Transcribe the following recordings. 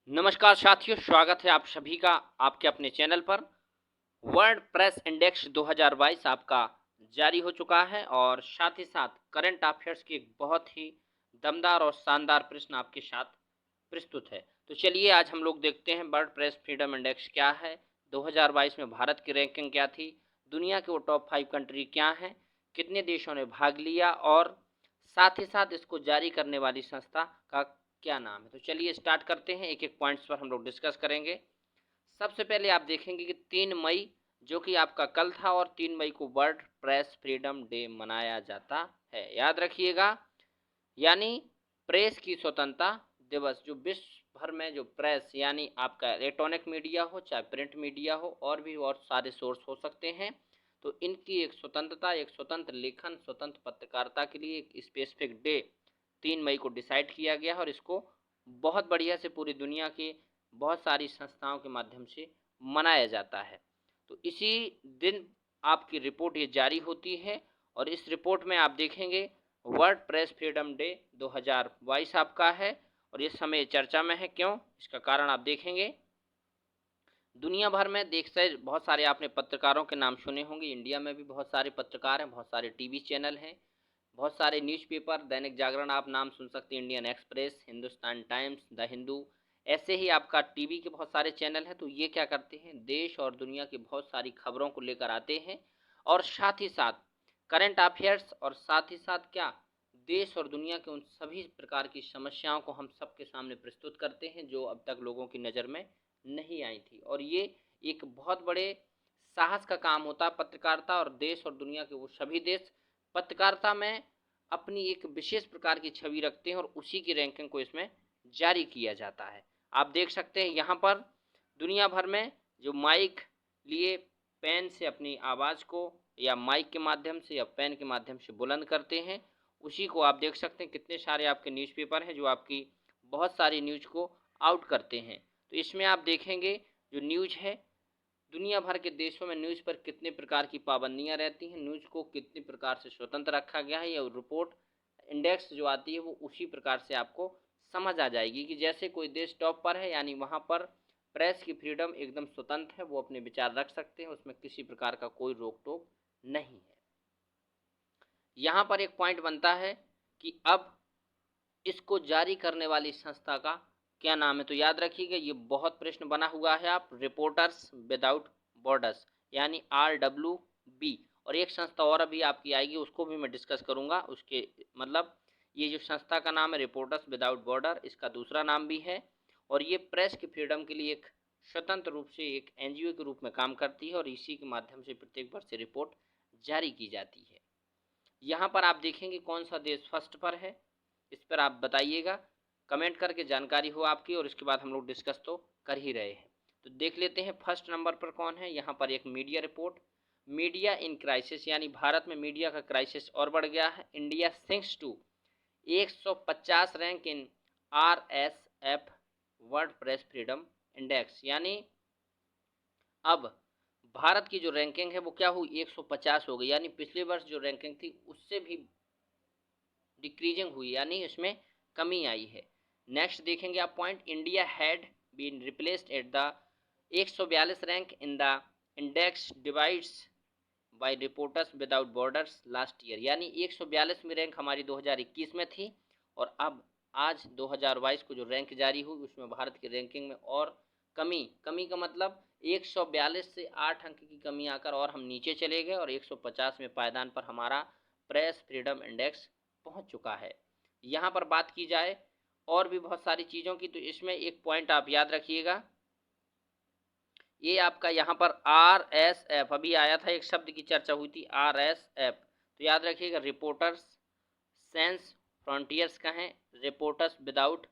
नमस्कार साथियों, स्वागत है आप सभी का आपके अपने चैनल पर। वर्ल्ड प्रेस इंडेक्स 2022 आपका जारी हो चुका है और साथ ही साथ करंट अफेयर्स की एक बहुत ही दमदार और शानदार प्रश्न आपके साथ प्रस्तुत है। तो चलिए आज हम लोग देखते हैं वर्ल्ड प्रेस फ्रीडम इंडेक्स क्या है, 2022 में भारत की रैंकिंग क्या थी, दुनिया के वो टॉप 5 कंट्री क्या हैं, कितने देशों ने भाग लिया और साथ ही साथ इसको जारी करने वाली संस्था का क्या नाम है। तो चलिए स्टार्ट करते हैं, एक एक पॉइंट्स पर हम लोग डिस्कस करेंगे। सबसे पहले आप देखेंगे कि 3 मई जो कि आपका कल था और 3 मई को वर्ल्ड प्रेस फ्रीडम डे मनाया जाता है, याद रखिएगा। यानी प्रेस की स्वतंत्रता दिवस, जो विश्व भर में जो प्रेस यानी आपका इलेक्ट्रॉनिक मीडिया हो चाहे प्रिंट मीडिया हो और भी और सारे सोर्स हो सकते हैं, तो इनकी एक स्वतंत्रता, एक स्वतंत्र लेखन, स्वतंत्र पत्रकारिता के लिए एक स्पेसिफिक डे 3 मई को डिसाइड किया गया और इसको बहुत बढ़िया से पूरी दुनिया के बहुत सारी संस्थाओं के माध्यम से मनाया जाता है। तो इसी दिन आपकी रिपोर्ट ये जारी होती है और इस रिपोर्ट में आप देखेंगे वर्ल्ड प्रेस फ्रीडम डे 2022 आपका है और इस समय चर्चा में है। क्यों? इसका कारण आप देखेंगे। दुनिया भर में देखते बहुत सारे आपने पत्रकारों के नाम सुने होंगे, इंडिया में भी बहुत सारे पत्रकार हैं, बहुत सारे टीवी चैनल हैं, बहुत सारे न्यूज़पेपर, दैनिक जागरण आप नाम सुन सकते हैं, Indian express, Hindustan times, the Hindu, ऐसे ही आपका टीवी के बहुत सारे चैनल हैं। तो ये क्या करते हैं, देश और दुनिया की बहुत सारी खबरों को लेकर आते हैं और साथ ही साथ करंट अफेयर्स और साथ ही साथ क्या, देश और दुनिया के उन सभी प्रकार की समस्याओं को हम सबके सामने प्रस्तुत करते हैं जो अब तक लोगों की नज़र में नहीं आई थी। और ये एक बहुत बड़े साहस का काम होता है पत्रकारिता, और देश और दुनिया के वो सभी देश पत्रकारिता में अपनी एक विशेष प्रकार की छवि रखते हैं और उसी की रैंकिंग को इसमें जारी किया जाता है। आप देख सकते हैं यहाँ पर दुनिया भर में जो माइक लिए पेन से अपनी आवाज़ को या माइक के माध्यम से या पेन के माध्यम से बुलंद करते हैं, उसी को आप देख सकते हैं। कितने सारे आपके न्यूज़पेपर हैं जो आपकी बहुत सारी न्यूज़ को आउट करते हैं। तो इसमें आप देखेंगे जो न्यूज़ है, दुनिया भर के देशों में न्यूज़ पर कितने प्रकार की पाबंदियां रहती हैं, न्यूज़ को कितने प्रकार से स्वतंत्र रखा गया है, यह रिपोर्ट इंडेक्स जो आती है वो उसी प्रकार से आपको समझ आ जाएगी कि जैसे कोई देश टॉप पर है यानी वहाँ पर प्रेस की फ्रीडम एकदम स्वतंत्र है, वो अपने विचार रख सकते हैं, उसमें किसी प्रकार का कोई रोक टोक नहीं है। यहाँ पर एक पॉइंट बनता है कि अब इसको जारी करने वाली संस्था का क्या नाम है। तो याद रखिएगा, ये बहुत प्रश्न बना हुआ है। आप रिपोर्टर्स विदाउट बॉर्डर्स यानी RWB, और एक संस्था और अभी आपकी आएगी, उसको भी मैं डिस्कस करूंगा। उसके मतलब ये जो संस्था का नाम है रिपोर्टर्स विदाउट बॉर्डर, इसका दूसरा नाम भी है और ये प्रेस की फ्रीडम के लिए एक स्वतंत्र रूप से एक NGO के रूप में काम करती है और इसी के माध्यम से प्रत्येक वर्ष से रिपोर्ट जारी की जाती है। यहाँ पर आप देखेंगे कौन सा देश फर्स्ट पर है, इस पर आप बताइएगा, कमेंट करके जानकारी हो आपकी, और इसके बाद हम लोग डिस्कस तो कर ही रहे हैं। तो देख लेते हैं फर्स्ट नंबर पर कौन है। यहाँ पर एक media report, media in crisis, यानी भारत में मीडिया का क्राइसिस और बढ़ गया है। India sinks to 150 rank in RSF world press freedom index, यानी अब भारत की जो रैंकिंग है वो क्या हुई, 150 हो गई, यानी पिछले वर्ष जो रैंकिंग थी उससे भी डिक्रीजिंग हुई, यानी इसमें कमी आई है। नेक्स्ट देखेंगे आप point, India had been replaced at the 142 rank in the index divides by reporters without borders last year, यानी 142वीं रैंक हमारी 2021 में थी और अब आज 2022 को जो रैंक जारी हुई उसमें भारत की रैंकिंग में और कमी, कमी का मतलब 142 से 8 अंक की कमी आकर और हम नीचे चले गए और 150वें पायदान पर हमारा प्रेस फ्रीडम इंडेक्स पहुंच चुका है। यहाँ पर बात की जाए और भी बहुत सारी चीज़ों की, तो इसमें एक पॉइंट आप याद रखिएगा, ये आपका यहाँ पर RSF अभी आया था, एक शब्द की चर्चा हुई थी RSF, तो याद रखिएगा रिपोर्टर्स सेंस फ्रंटियर्स का है, रिपोर्टर्स विदाउट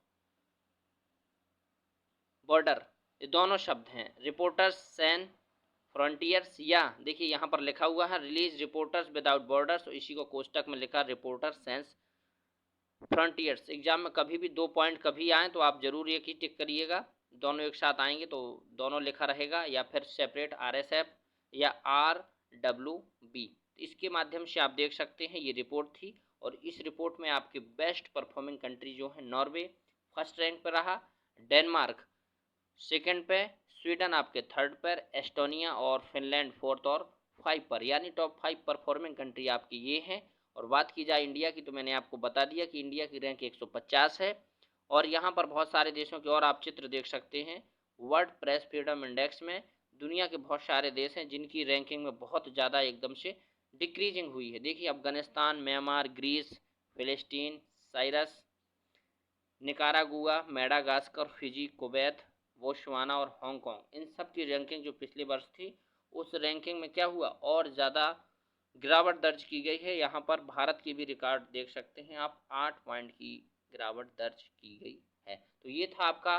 बॉर्डर, ये दोनों शब्द हैं, रिपोर्टर्स सैन फ्रंटियर्स, या देखिए यहाँ पर लिखा हुआ है रिलीज रिपोर्टर्स विदाउट बॉर्डर्स, तो इसी को कोष्टक में लिखा रिपोर्टर्स सेंस फ्रंटियर्स। एग्जाम में कभी भी 2 पॉइंट कभी आए तो आप जरूर एक ही टिक करिएगा, दोनों एक साथ आएंगे तो दोनों लिखा रहेगा, या फिर सेपरेट RSF या RWB। इसके माध्यम से आप देख सकते हैं ये रिपोर्ट थी और इस रिपोर्ट में आपके बेस्ट परफॉर्मिंग कंट्री जो है नॉर्वे फर्स्ट रैंक पर रहा, डेनमार्क सेकंड पे, स्वीडन आपके थर्ड पर, एस्टोनिया और फिनलैंड फोर्थ और 5 पर, यानी टॉप 5 परफॉर्मिंग कंट्री आपकी ये हैं। और बात की जाए इंडिया की, तो मैंने आपको बता दिया कि इंडिया की रैंक 150 है। और यहाँ पर बहुत सारे देशों के और आप चित्र देख सकते हैं। वर्ल्ड प्रेस फ्रीडम इंडेक्स में दुनिया के बहुत सारे देश हैं जिनकी रैंकिंग में बहुत ज़्यादा एकदम से डिक्रीजिंग हुई है। देखिए, अफगानिस्तान, म्यांमार, ग्रीस, फिलिस्तीन, Cyrus, Nicaragua, Madagascar, Fiji, Kuwait, Botswana और हांगकांग, इन सब की रैंकिंग जो पिछले वर्ष थी उस रैंकिंग में क्या हुआ, और ज़्यादा गिरावट दर्ज की गई है। यहाँ पर भारत की भी रिकॉर्ड देख सकते हैं आप, 8 पॉइंट की गिरावट दर्ज की गई है। तो ये था आपका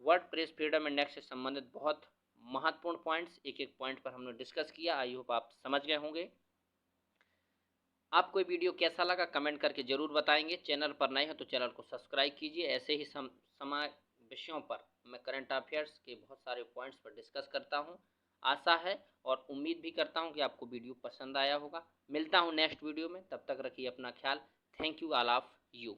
वर्ल्ड प्रेस फ्रीडम इंडेक्स से संबंधित बहुत महत्वपूर्ण पॉइंट्स। एक एक पॉइंट पर हमने डिस्कस किया। आई होप आप समझ गए होंगे। आपको ये वीडियो कैसा लगा कमेंट करके ज़रूर बताएंगे। चैनल पर नए हैं तो चैनल को सब्सक्राइब कीजिए। ऐसे ही समय विषयों पर मैं करंट अफेयर्स के बहुत सारे पॉइंट्स पर डिस्कस करता हूँ। आशा है और उम्मीद भी करता हूँ कि आपको वीडियो पसंद आया होगा। मिलता हूँ नेक्स्ट वीडियो में, तब तक रखिए अपना ख्याल। Thank you all of you.